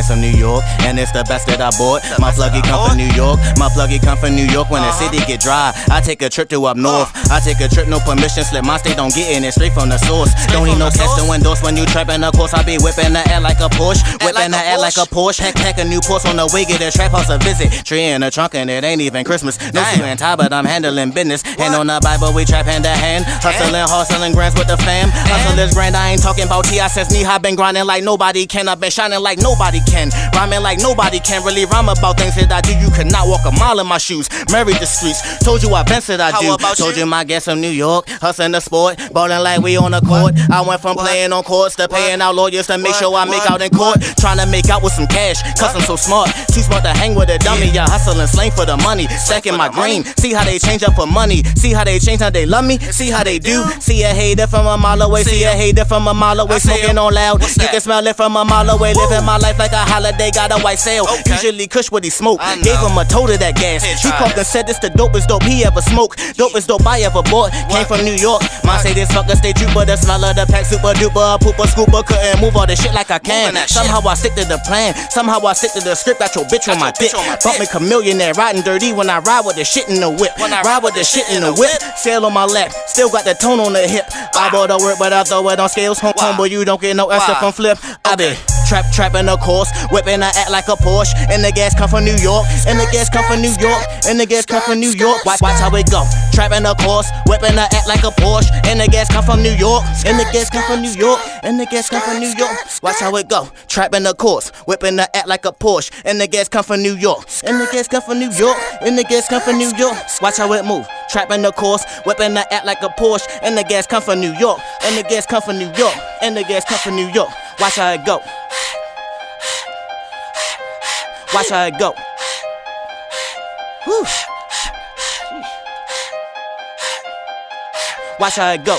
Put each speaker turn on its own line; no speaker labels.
gas from New York, and it's the best that I bought. My pluggy come from New York, my pluggy come from New York. When the city get dry, I take a trip to up north. I take a trip, no permission slip. My state don't get in it, straight from the source. Don't need no cash to endorse when you trappin'. Of course, I be whipping the air like a Porsche, whipping the air like a Porsche. Heck a new Porsche on the way, get a trap house a visit. Tree in the trunk and it ain't even Christmas. No suit and tie, but I'm handling business. Hand on the Bible, we trap hand to hand. Hustling grants with the fam. Hustle is grand, I ain't talking about T.I. since me. I been grinding like nobody can. I've been shining like nobody can. Rhyming like nobody can. Really rhyme about things that I do. You could not walk a mile in my shoes. Married the streets. Told you I been said I do. Told you my gas from New York. Hustling the sport. Ballin' like we on the court. I went from playing on courts to paying out lawyers to make sure I make out in court. Trying to make out with some cash. Cause I'm so smart. Too smart to hang with a dummy. Yeah, hustling slang for the money. Stacking my green. See how they change up for money. See how they change how they love me. See how they do. See a hater from a mile away. See a hater from a mile away. Smoking on loud. You can smell it from a mile away. Living my life like a holiday. Got a white sail. Usually Kush what he smoke. Gave him a tote of that gas. He called and said this the dopest dope he ever smoked. Dopest dope I ever bought. Came from New York. Mine say this fucker stay true, but the smell of the pack super duper. Pooper scooper couldn't move all the shit like I can. Somehow I stick to the plan. Somehow I stick to the script. Got your bitch on my dick. Bump me chameleonaire. Riding dirty when I ride with the shit in the whip. Ride with the shit in the whip. Sail on my lap. Still got the tone on the hip. I bought the work, but I throw it on scales. Homeboy, you don't get no extra from flip. I be trapping the course, whipping I act like a Porsche. And the gas come from New York. And the gas come from New York. And the gas come from New York. Watch how it go. Trapping the course, whipping I act like a Porsche. And the gas come from New York. And the gas come from New York. And the gas come from New York. Watch how it go. Trapping the course, whipping I act like a Porsche. And the gas come from New York. And the gas come from New York. And the gas come from New York. Watch how it move. Trapping the course, whipping I act like a Porsche. And the gas come from New York. And the gas come from New York. And the gas come from New York. Watch how it go. Watch how it go. Whew. Watch how it go.